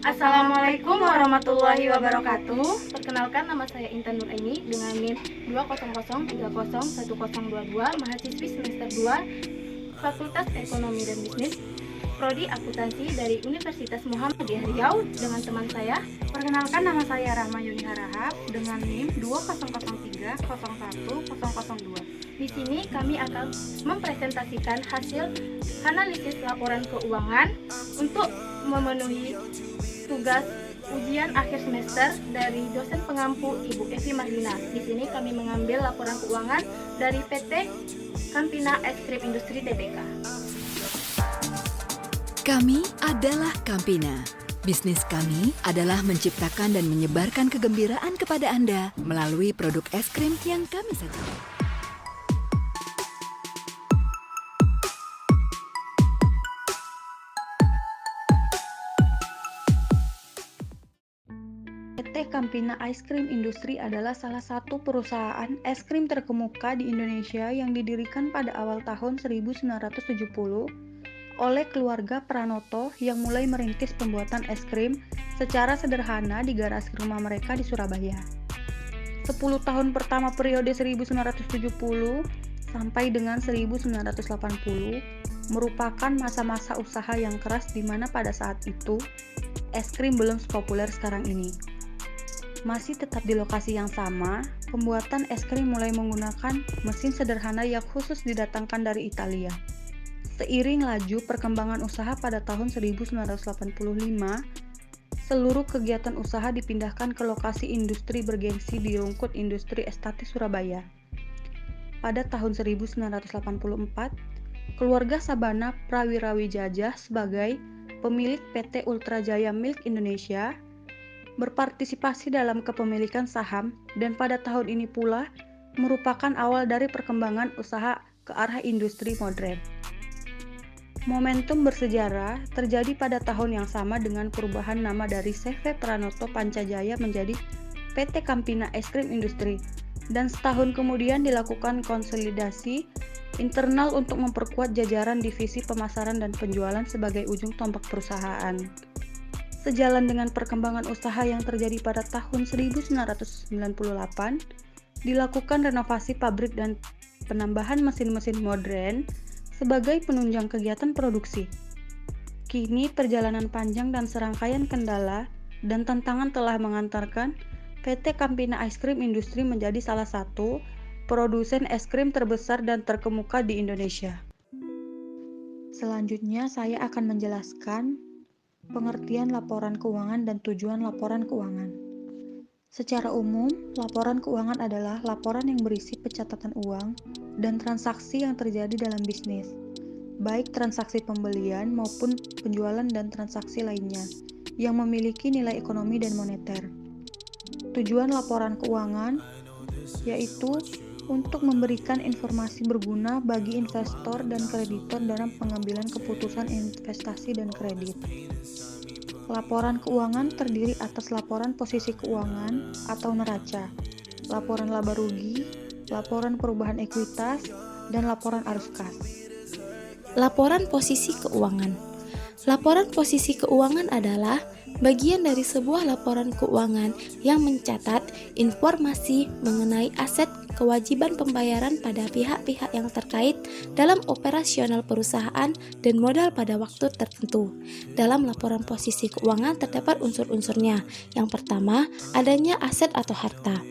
Assalamualaikum warahmatullahi wabarakatuh. Perkenalkan, nama saya Intan Nur Aini dengan NIM 200301022, mahasiswi semester 2 Fakultas Ekonomi dan Bisnis, Prodi Akuntansi dari Universitas Muhammadiyah Riau dengan teman saya. Perkenalkan, nama saya Rahma Yuni Harahap dengan NIM 200301002. Di sini kami akan mempresentasikan hasil analisis laporan keuangan untuk memenuhi tugas ujian akhir semester dari dosen pengampu Ibu Evi Marlina. Di sini kami mengambil laporan keuangan dari PT Campina Es Krim Industri Tbk. Kami adalah Campina. Bisnis kami adalah menciptakan dan menyebarkan kegembiraan kepada Anda melalui produk es krim yang kami sajikan. PT Campina Ice Cream Industry adalah salah satu perusahaan es krim terkemuka di Indonesia yang didirikan pada awal tahun 1970 oleh keluarga Pranoto yang mulai merintis pembuatan es krim secara sederhana di garasi rumah mereka di Surabaya. 10 tahun pertama periode 1970 sampai dengan 1980 merupakan masa-masa usaha yang keras di mana pada saat itu es krim belum sepopuler sekarang ini. Masih tetap di lokasi yang sama, pembuatan es krim mulai menggunakan mesin sederhana yang khusus didatangkan dari Italia. Seiring laju perkembangan usaha pada tahun 1985, seluruh kegiatan usaha dipindahkan ke lokasi industri bergengsi di Rungkut Industri Estati Surabaya. Pada tahun 1984, keluarga Sabana Prawirawijaya sebagai pemilik PT Ultra Jaya Milk Indonesia berpartisipasi dalam kepemilikan saham dan pada tahun ini pula merupakan awal dari perkembangan usaha ke arah industri modern. Momentum bersejarah terjadi pada tahun yang sama dengan perubahan nama dari CV Pranoto Pancajaya menjadi PT Campina Es Krim Industry dan setahun kemudian dilakukan konsolidasi internal untuk memperkuat jajaran divisi pemasaran dan penjualan sebagai ujung tombak perusahaan. Sejalan dengan perkembangan usaha yang terjadi pada tahun 1998, dilakukan renovasi pabrik dan penambahan mesin-mesin modern sebagai penunjang kegiatan produksi. Kini perjalanan panjang dan serangkaian kendala dan tantangan telah mengantarkan PT Campina Ice Cream Industry menjadi salah satu produsen es krim terbesar dan terkemuka di Indonesia. Selanjutnya saya akan menjelaskan pengertian laporan keuangan dan tujuan laporan keuangan. Secara umum, laporan keuangan adalah laporan yang berisi pencatatan uang dan transaksi yang terjadi dalam bisnis, baik transaksi pembelian maupun penjualan dan transaksi lainnya yang memiliki nilai ekonomi dan moneter. Tujuan laporan keuangan yaitu untuk memberikan informasi berguna bagi investor dan kreditor dalam pengambilan keputusan investasi dan kredit. Laporan keuangan terdiri atas laporan posisi keuangan atau neraca, laporan laba rugi, laporan perubahan ekuitas, dan laporan arus kas. Laporan posisi keuangan. Laporan posisi keuangan adalah bagian dari sebuah laporan keuangan yang mencatat informasi mengenai aset, kewajiban pembayaran pada pihak-pihak yang terkait dalam operasional perusahaan dan modal pada waktu tertentu. Dalam laporan posisi keuangan terdapat unsur-unsurnya. Yang pertama, adanya aset atau harta.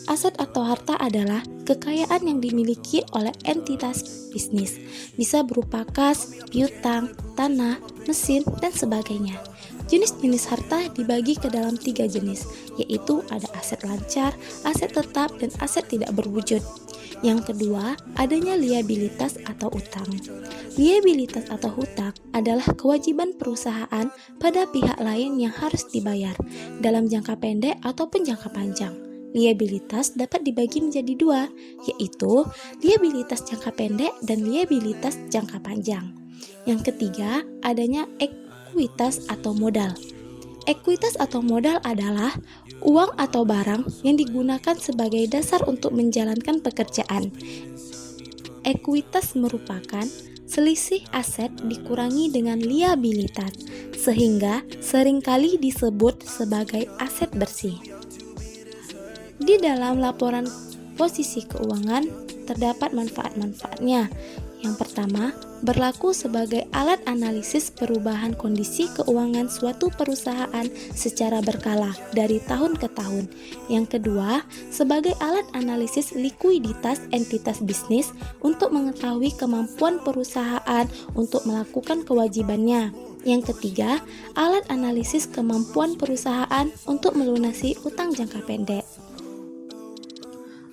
Aset atau harta adalah kekayaan yang dimiliki oleh entitas bisnis. Bisa berupa kas, piutang, tanah, mesin, dan sebagainya. Jenis-jenis harta dibagi ke dalam 3 jenis, yaitu ada aset lancar, aset tetap, dan aset tidak berwujud. Yang kedua, adanya liabilitas atau utang. Liabilitas atau hutang adalah kewajiban perusahaan pada pihak lain yang harus dibayar dalam jangka pendek ataupun jangka panjang. Liabilitas dapat dibagi menjadi 2, yaitu liabilitas jangka pendek dan liabilitas jangka panjang. Yang ketiga, adanya ekuitas atau modal. Ekuitas atau modal adalah uang atau barang yang digunakan sebagai dasar untuk menjalankan pekerjaan. Ekuitas merupakan selisih aset dikurangi dengan liabilitas, sehingga seringkali disebut sebagai aset bersih. Di dalam laporan posisi keuangan terdapat manfaat-manfaatnya. Yang pertama, berlaku sebagai alat analisis perubahan kondisi keuangan suatu perusahaan secara berkala dari tahun ke tahun. Yang kedua, sebagai alat analisis likuiditas entitas bisnis untuk mengetahui kemampuan perusahaan untuk melakukan kewajibannya. Yang ketiga, alat analisis kemampuan perusahaan untuk melunasi utang jangka pendek.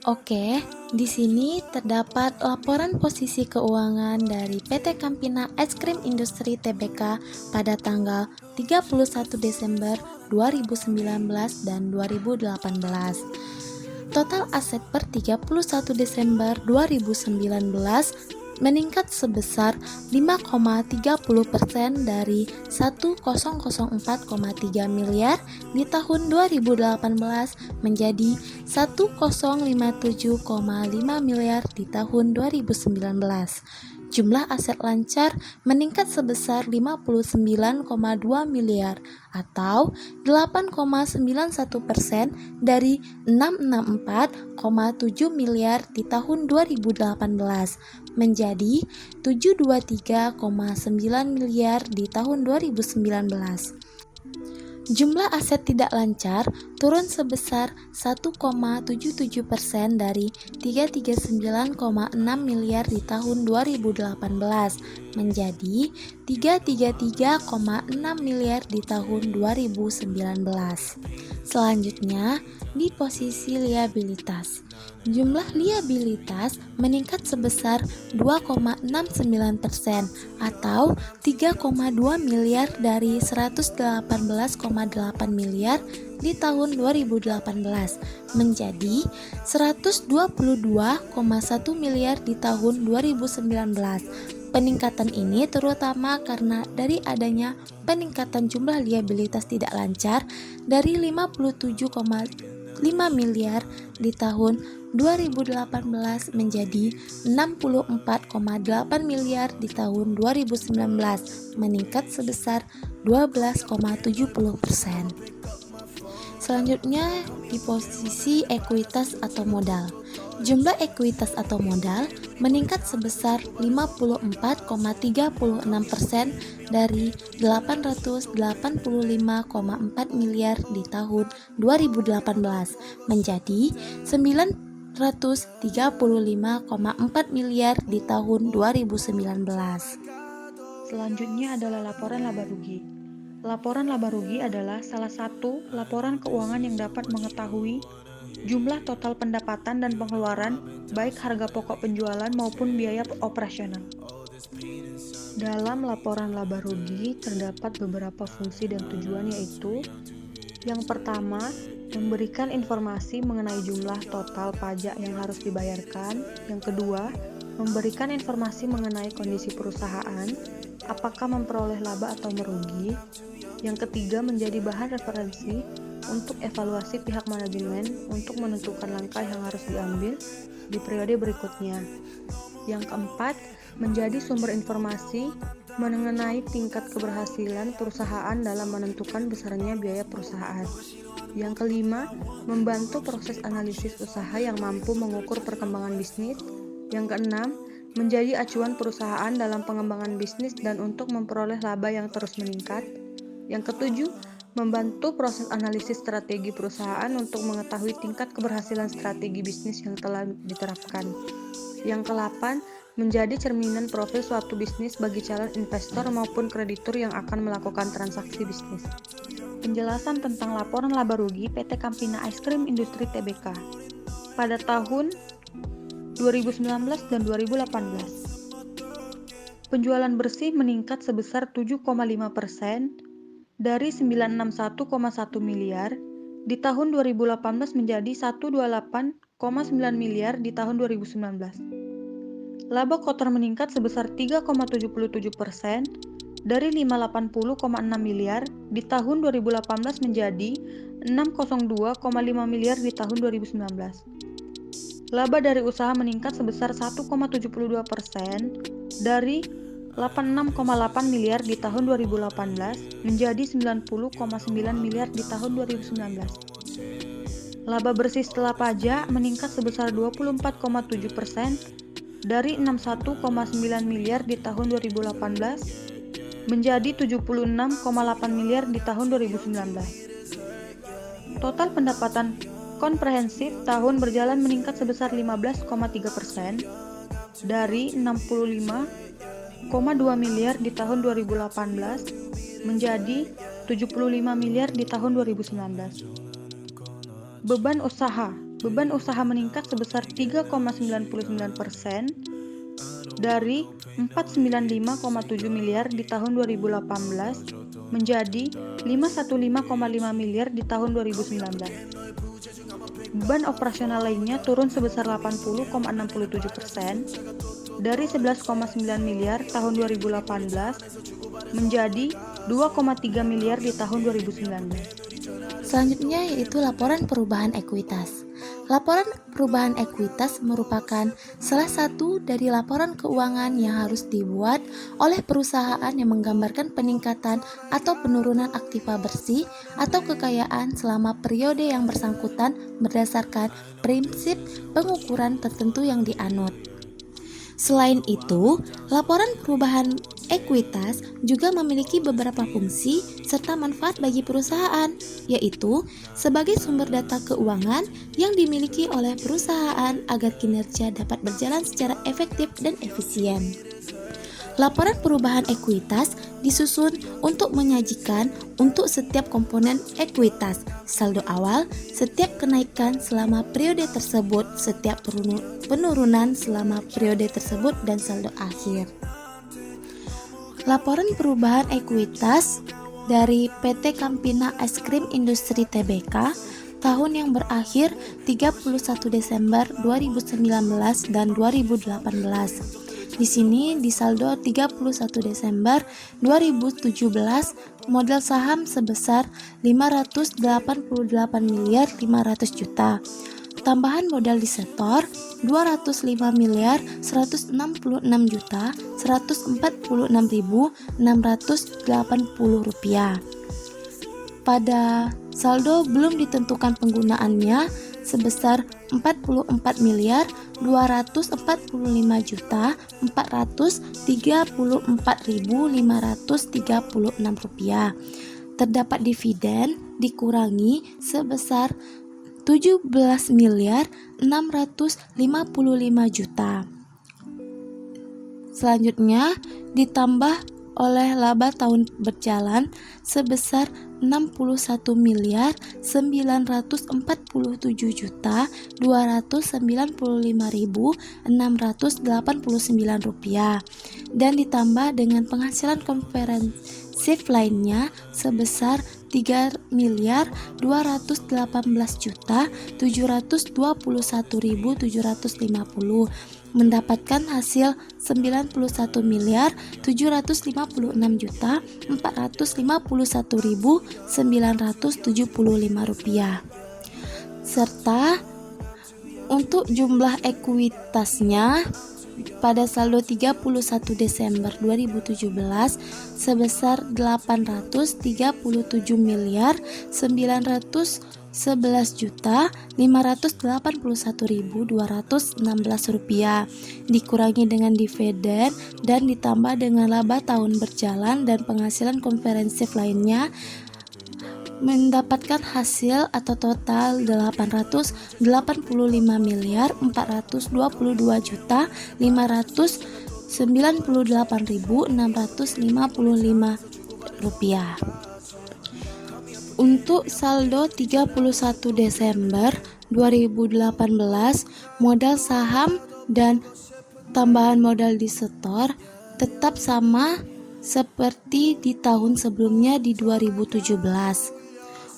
Oke, di sini terdapat laporan posisi keuangan dari PT Campina Es Krim Industri Tbk pada tanggal 31 Desember 2019 dan 2018. Total aset per 31 Desember 2019 meningkat sebesar 5,30% dari 1.004,3 miliar di tahun 2018 menjadi 1.057,5 miliar di tahun 2019. Jumlah aset lancar meningkat sebesar 59,2 miliar atau 8,91% dari 664,7 miliar di tahun 2018 menjadi 723,9 miliar di tahun 2019. Jumlah aset tidak lancar turun sebesar 1,77% dari 339,6 miliar di tahun 2018 menjadi 333,6 miliar di tahun 2019. Selanjutnya, di posisi liabilitas. Jumlah liabilitas meningkat sebesar 2,69% atau 3,2 miliar dari 118,8 miliar di tahun 2018 menjadi 122,1 miliar di tahun 2019. Peningkatan ini terutama karena dari adanya peningkatan jumlah liabilitas tidak lancar dari 57,5 miliar di tahun 2018 menjadi 64,8 miliar di tahun 2019, meningkat sebesar 12,70%. Selanjutnya di posisi ekuitas atau modal. Jumlah ekuitas atau modal meningkat sebesar 54,36% dari 885,4 miliar di tahun 2018 menjadi 935,4 miliar di tahun 2019. Selanjutnya adalah laporan laba rugi. Laporan laba rugi adalah salah satu laporan keuangan yang dapat mengetahui jumlah total pendapatan dan pengeluaran, baik harga pokok penjualan maupun biaya operasional. Dalam laporan laba rugi terdapat beberapa fungsi dan tujuan, yaitu yang pertama, memberikan informasi mengenai jumlah total pajak yang harus dibayarkan. Yang kedua, memberikan informasi mengenai kondisi perusahaan, apakah memperoleh laba atau merugi. Yang ketiga, menjadi bahan referensi untuk evaluasi pihak manajemen untuk menentukan langkah yang harus diambil di periode berikutnya. Yang keempat, menjadi sumber informasi mengenai tingkat keberhasilan perusahaan dalam menentukan besarnya biaya perusahaan. Yang kelima, membantu proses analisis usaha yang mampu mengukur perkembangan bisnis. Yang keenam, menjadi acuan perusahaan dalam pengembangan bisnis dan untuk memperoleh laba yang terus meningkat. Yang ketujuh, membantu proses analisis strategi perusahaan untuk mengetahui tingkat keberhasilan strategi bisnis yang telah diterapkan. Yang kedelapan, menjadi cerminan profil suatu bisnis bagi calon investor maupun kreditur yang akan melakukan transaksi bisnis. Penjelasan tentang laporan laba rugi PT Campina Es Krim Industri Tbk pada tahun 2019 dan 2018. Penjualan bersih meningkat sebesar 7,5% dari 961,1 miliar di tahun 2018 menjadi 128,9 miliar di tahun 2019. Laba kotor meningkat sebesar 3,77% dari 580,6 miliar di tahun 2018 menjadi 602,5 miliar di tahun 2019. Laba dari usaha meningkat sebesar 1,72% dari 86,8 miliar di tahun 2018 menjadi 90,9 miliar di tahun 2019. Laba bersih setelah pajak meningkat sebesar 24,7% dari 61,9 miliar di tahun 2018 menjadi 76,8 miliar di tahun 2019. Total pendapatan komprehensif tahun berjalan meningkat sebesar 15,3% dari 65,2 miliar di tahun 2018 menjadi 75 miliar di tahun 2019. Beban usaha meningkat sebesar 3,99% dari 495,7 miliar di tahun 2018 menjadi 515,5 miliar di tahun 2019. Beban operasional lainnya turun sebesar 80,67% dari 11,9 miliar tahun 2018 menjadi 2,3 miliar di tahun 2019. Selanjutnya yaitu laporan perubahan ekuitas. Laporan perubahan ekuitas merupakan salah satu dari laporan keuangan yang harus dibuat oleh perusahaan yang menggambarkan peningkatan atau penurunan aktiva bersih atau kekayaan selama periode yang bersangkutan berdasarkan prinsip pengukuran tertentu yang dianut. Selain itu, laporan perubahan ekuitas juga memiliki beberapa fungsi serta manfaat bagi perusahaan, yaitu sebagai sumber data keuangan yang dimiliki oleh perusahaan agar kinerja dapat berjalan secara efektif dan efisien. Laporan perubahan ekuitas disusun untuk menyajikan untuk setiap komponen ekuitas, saldo awal, setiap kenaikan selama periode tersebut, setiap penurunan selama periode tersebut, dan saldo akhir. Laporan perubahan ekuitas dari PT Campina Es Krim Industri Tbk tahun yang berakhir 31 Desember 2019 dan 2018. Di sini di saldo 31 Desember 2017 modal saham sebesar 588 miliar 500 juta. Tambahan modal disetor 205 miliar 166 juta 146.680 rupiah. Pada saldo belum ditentukan penggunaannya sebesar 44 miliar 245 juta 434.536 rupiah. Terdapat dividen dikurangi sebesar 17 miliar 655 juta. Selanjutnya ditambah oleh laba tahun berjalan sebesar 61 miliar 947 juta 295.689 rupiah dan ditambah dengan penghasilan komprehensif lainnya sebesar 3 miliar 218 juta 721.750 mendapatkan hasil 91 miliar 756 juta 451.975 rupiah. Serta untuk jumlah ekuitasnya pada saldo 31 Desember 2017 sebesar 837 miliar 911 juta 581.216 rupiah dikurangi dengan dividen dan ditambah dengan laba tahun berjalan dan penghasilan komprehensif lainnya mendapatkan hasil atau total 885 miliar 422 juta 598.655 rupiah. Untuk saldo 31 Desember 2018 modal saham dan tambahan modal disetor tetap sama seperti di tahun sebelumnya di 2017.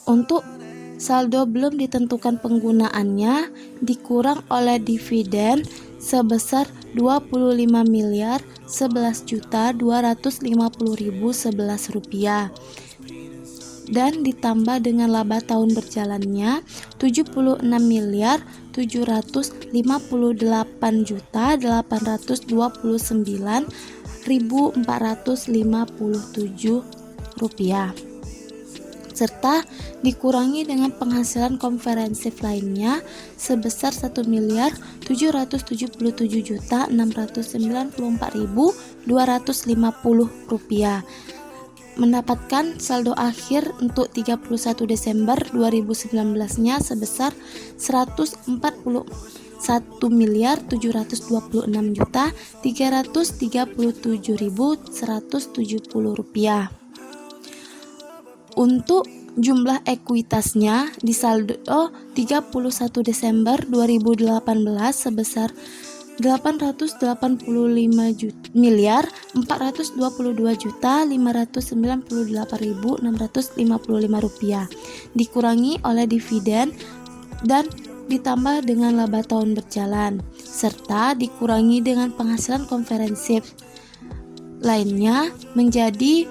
Untuk saldo belum ditentukan penggunaannya dikurang oleh dividen sebesar 25 miliar 11 juta 250.011 rupiah dan ditambah dengan laba tahun berjalannya 76 miliar 758 juta 829.000 rupiah, serta dikurangi dengan penghasilan komprehensif lainnya sebesar 1.077.694.250 rupiah, mendapatkan saldo akhir untuk 31 Desember 2019-nya sebesar 141.336.337.170 rupiah. Untuk jumlah ekuitasnya di saldo 31 Desember 2018 sebesar 888.422.598.655 rupiah, dikurangi oleh dividen dan ditambah dengan laba tahun berjalan, serta dikurangi dengan penghasilan komprehensif lainnya menjadi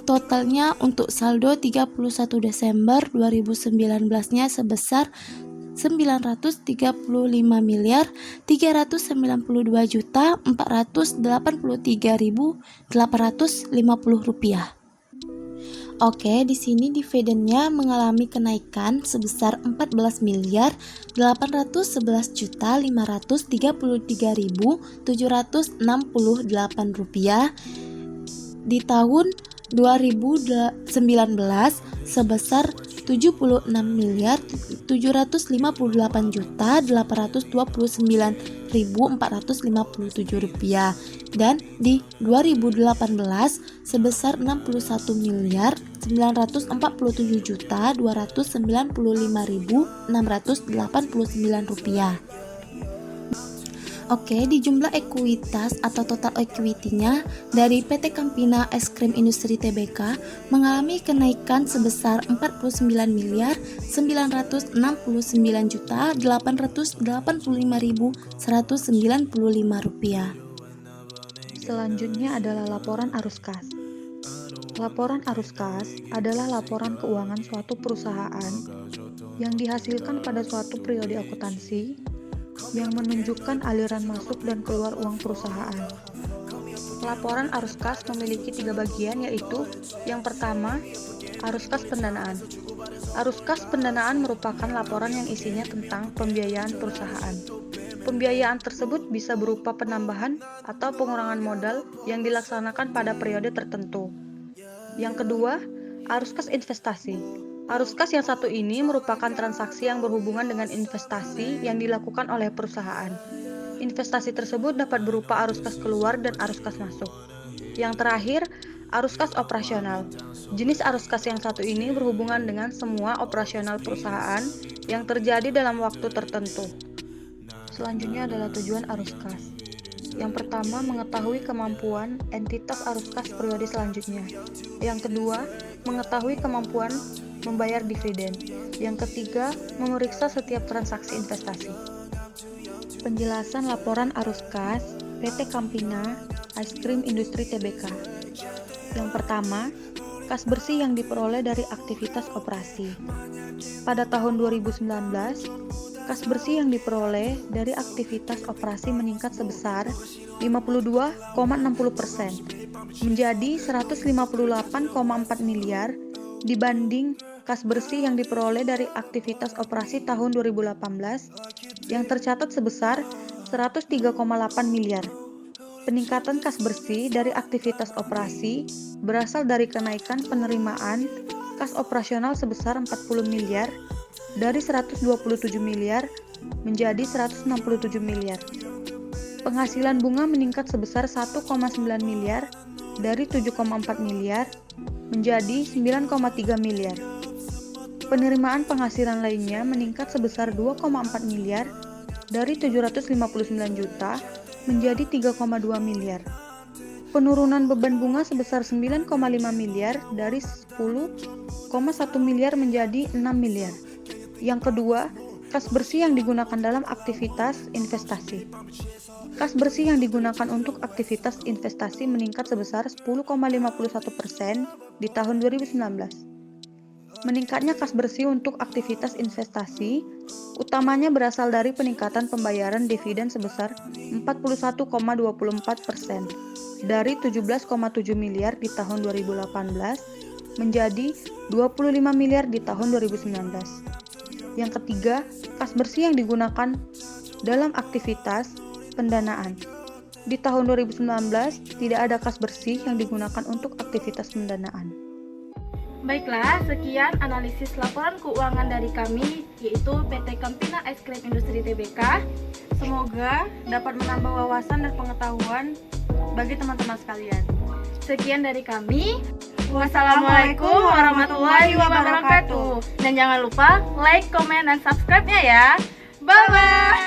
totalnya untuk saldo 31 Desember 2019-nya sebesar 939.392.483.850 rupiah. Oke, di sini dividennya mengalami kenaikan sebesar 14.811.533.768 rupiah di tahun 2019 sebesar 76.758.829.457 rupiah, dan di 2018 sebesar 61.947.295.689 rupiah. Oke, di jumlah ekuitas atau total equity-nya dari PT Campina Es Krim Industri Tbk mengalami kenaikan sebesar 49.099.885.195 rupiah. Selanjutnya adalah laporan arus kas. Laporan arus kas adalah laporan keuangan suatu perusahaan yang dihasilkan pada suatu periode akuntansi yang menunjukkan aliran masuk dan keluar uang perusahaan. Laporan arus kas memiliki 3 bagian, yaitu yang pertama, arus kas pendanaan. Arus kas pendanaan merupakan laporan yang isinya tentang pembiayaan perusahaan. Pembiayaan tersebut bisa berupa penambahan atau pengurangan modal yang dilaksanakan pada periode tertentu. Yang kedua, arus kas investasi. Arus kas yang satu ini merupakan transaksi yang berhubungan dengan investasi yang dilakukan oleh perusahaan. Investasi tersebut dapat berupa arus kas keluar dan arus kas masuk. Yang terakhir, arus kas operasional. Jenis arus kas yang satu ini berhubungan dengan semua operasional perusahaan yang terjadi dalam waktu tertentu. Selanjutnya adalah tujuan arus kas. Yang pertama, mengetahui kemampuan entitas arus kas periode selanjutnya. Yang kedua, mengetahui kemampuan membayar dividen. Yang ketiga, memeriksa setiap transaksi investasi. Penjelasan laporan arus kas PT Campina Es Krim Industri Tbk. Yang pertama, kas bersih yang diperoleh dari aktivitas operasi. Pada tahun 2019, kas bersih yang diperoleh dari aktivitas operasi meningkat sebesar 52,60% menjadi 158,4 miliar dibanding kas bersih yang diperoleh dari aktivitas operasi tahun 2018 yang tercatat sebesar 103,8 miliar. Peningkatan kas bersih dari aktivitas operasi berasal dari kenaikan penerimaan kas operasional sebesar 40 miliar dari 127 miliar menjadi 167 miliar. Penghasilan bunga meningkat sebesar 1,9 miliar dari 7,4 miliar menjadi 9,3 miliar. Penerimaan penghasilan lainnya meningkat sebesar 2,4 miliar dari 759 juta menjadi 3,2 miliar. Penurunan beban bunga sebesar 9,5 miliar dari 10,1 miliar menjadi 6 miliar. Yang kedua, kas bersih yang digunakan dalam aktivitas investasi. Kas bersih yang digunakan untuk aktivitas investasi meningkat sebesar 10,51% di tahun 2019. Meningkatnya kas bersih untuk aktivitas investasi utamanya berasal dari peningkatan pembayaran dividen sebesar 41,24%. dari 17,7 miliar di tahun 2018 menjadi 25 miliar di tahun 2019. Yang ketiga, kas bersih yang digunakan dalam aktivitas pendanaan. Di tahun 2019 tidak ada kas bersih yang digunakan untuk aktivitas pendanaan. Baiklah, sekian analisis laporan keuangan dari kami, yaitu PT Campina Ice Cream Industri Tbk. Semoga dapat menambah wawasan dan pengetahuan bagi teman-teman sekalian. Sekian dari kami. Wassalamualaikum warahmatullahi wabarakatuh. Dan jangan lupa like, komen, dan subscribe-nya ya. Bye-bye.